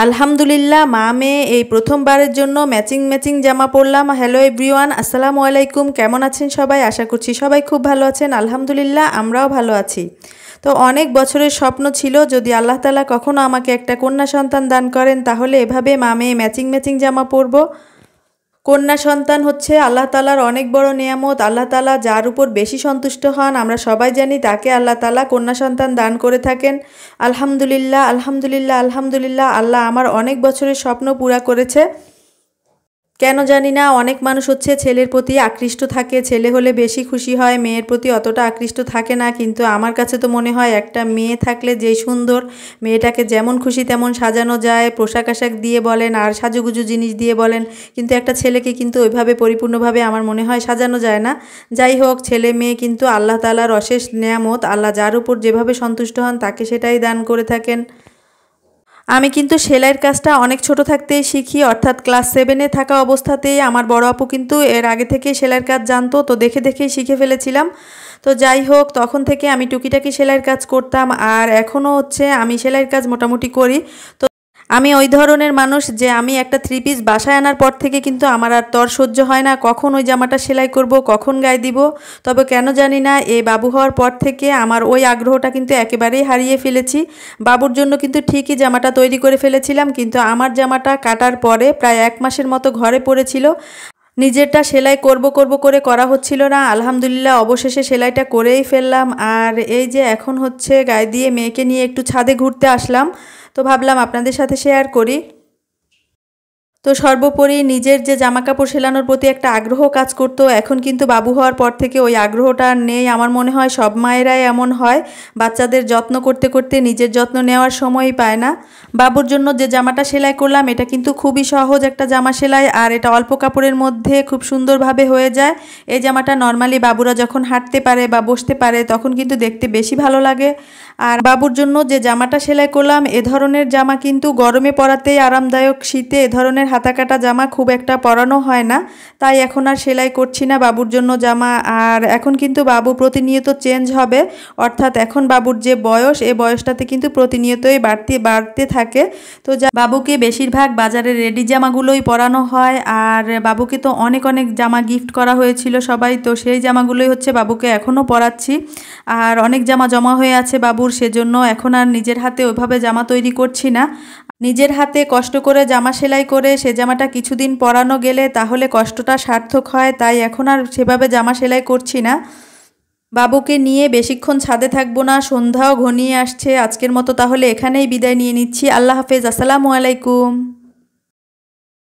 আলহামদুলিল্লাহ মা মেয়ে এই প্রথমবারের জন্য ম্যাচিং ম্যাচিং জামা পরলাম। হ্যালো এভরিওয়ান, আসসালামু আলাইকুম। কেমন আছেন সবাই? আশা করছি সবাই খুব ভালো আছেন। আলহামদুলিল্লাহ আমরাও ভালো আছি। তো অনেক বছরের স্বপ্ন ছিল যদি আল্লাহ তাআলা কখনো আমাকে একটা কন্যা সন্তান দান করেন তাহলে এভাবে মা মেয়ে ম্যাচিং ম্যাচিং জামা পরবো। কন্যা সন্তান হচ্ছে আল্লাহ তাআলার অনেক বড় নিয়ামত। আল্লাহ তাআলা যার উপর বেশি সন্তুষ্ট হন আমরা সবাই জানি, তাকে আল্লাহ তাআলা কন্যা সন্তান দান করে থাকেন। আলহামদুলিল্লাহ আলহামদুলিল্লাহ আলহামদুলিল্লাহ, আল্লাহ আমার অনেক বছরের স্বপ্ন পুরা করেছে। কেন জানি না অনেক মানুষ হচ্ছে ছেলের প্রতি আকৃষ্ট থাকে, ছেলে হলে বেশি খুশি হয়, মেয়ের প্রতি অতটা আকৃষ্ট থাকে না। কিন্তু আমার কাছে তো মনে হয় একটা মেয়ে থাকলে যেই সুন্দর, মেয়েটাকে যেমন খুশি তেমন সাজানো যায়, পোশাক আশাক দিয়ে বলেন আর সাজুগুজু জিনিস দিয়ে বলেন, কিন্তু একটা ছেলেকে কিন্তু ওইভাবে পরিপূর্ণভাবে আমার মনে হয় সাজানো যায় না। যাই হোক, ছেলে মেয়ে কিন্তু আল্লাহ তাআলার অশেষ নেয়ামত। আল্লাহ যার উপর যেভাবে সন্তুষ্ট হন তাকে সেটাই দান করে থাকেন। আমি কিন্তু সেলাইয়ের কাজটা অনেক ছোট থাকতেই শিখি, অর্থাৎ ক্লাস 7-এ থাকা অবস্থাতেই আমার বড় আপু কিন্তু এর আগে থেকেই সেলাইয়ের কাজ জানতো, তো দেখে দেখেই শিখে ফেলেছিলাম। তো যাই হোক, তখন থেকে আমি টুকিটাকি সেলাইয়ের কাজ করতাম আর এখনও হচ্ছে আমি সেলাইয়ের কাজ মোটামুটি করি। তো আমি ওই ধরনের মানুষ যে আমি একটা 3 পিস বাসায় আনার পর থেকে কিন্তু আমার আর তর সহ্য হয় না কখন ওই জামাটা সেলাই করব, কখন গায়ে দিব। তবে কেন জানি না এই বাবু হওয়ার পর থেকে আমার ওই আগ্রহটা কিন্তু একেবারেই হারিয়ে ফেলেছি। বাবুর জন্য কিন্তু ঠিকই জামাটা তৈরি করে ফেলেছিলাম, কিন্তু আমার জামাটা কাটার পরে প্রায় 1 মাসের মতো ঘরে পড়েছিল। নিজেরটা সেলাই করব করব করে করা হচ্ছিল না। আলহামদুলিল্লাহ অবশেষে সেলাইটা করেই ফেললাম। আর এই যে এখন হচ্ছে গায়ে দিয়ে মেয়েকে নিয়ে একটু ছাদে ঘুরতে আসলাম, তো ভাবলাম আপনাদের সাথে শেয়ার করি। তো সর্বোপরি নিজের যে জামাকাপড় সেলানোর প্রতি একটা আগ্রহ কাজ করতো, এখন কিন্তু বাবু হওয়ার পর থেকে ওই আগ্রহটা আর নেই। আমার মনে হয় সব মায়েরাই এমন হয়, বাচ্চাদের যত্ন করতে করতে নিজের যত্ন নেওয়ার সময়ই পায় না। বাবুর জন্য যে জামাটা সেলাই করলাম এটা কিন্তু খুবই সহজ একটা জামা সেলাই, আর এটা অল্প কাপড়ের মধ্যে খুব সুন্দরভাবে হয়ে যায়। এই জামাটা নর্মালি বাবুরা যখন হাঁটতে পারে বা বসতে পারে তখন কিন্তু দেখতে বেশি ভালো লাগে। আর বাবুর জন্য যে জামাটা সেলাই করলাম এ ধরনের জামা কিন্তু গরমে পরাতেই আরামদায়ক, শীতে এ ধরনের হাতা কাটা জামা খুব একটা পরানো হয় না, তাই এখন আর সেলাই করছি না বাবুর জন্য জামা। আর এখন কিন্তু বাবু প্রতিনিয়ত চেঞ্জ হবে, অর্থাৎ এখন বাবুর যে বয়স এই বয়সটাতে কিন্তু প্রতিনিয়তই বাড়তে থাকে। তো বাবুকে বেশিরভাগ বাজারের রেডি জামাগুলোই পরানো হয়, আর বাবুকে তো অনেক অনেক জামা গিফট করা হয়েছিল সবাই, তো সেই জামাগুলোই হচ্ছে বাবুকে এখনও পরাচ্ছি। আর অনেক জামা জমা হয়ে আছে বাবুর, সেজন্য এখন আর নিজের হাতে ওইভাবে জামা তৈরি করছি না। নিজের হাতে কষ্ট করে জামা সেলাই করে সে জামাটা কিছুদিন পরানো গেলে তাহলে কষ্টটা সার্থক হয়, তাই এখন আর সেভাবে জামা সেলাই করছি না। বাবুকে নিয়ে বেশিক্ষণ ছাদে থাকবো না, সন্ধ্যাও ঘনিয়ে আসছে। আজকের মতো তাহলে এখানেই বিদায় নিয়ে নিচ্ছি। আল্লাহ হাফেজ, আসসালামু আলাইকুম।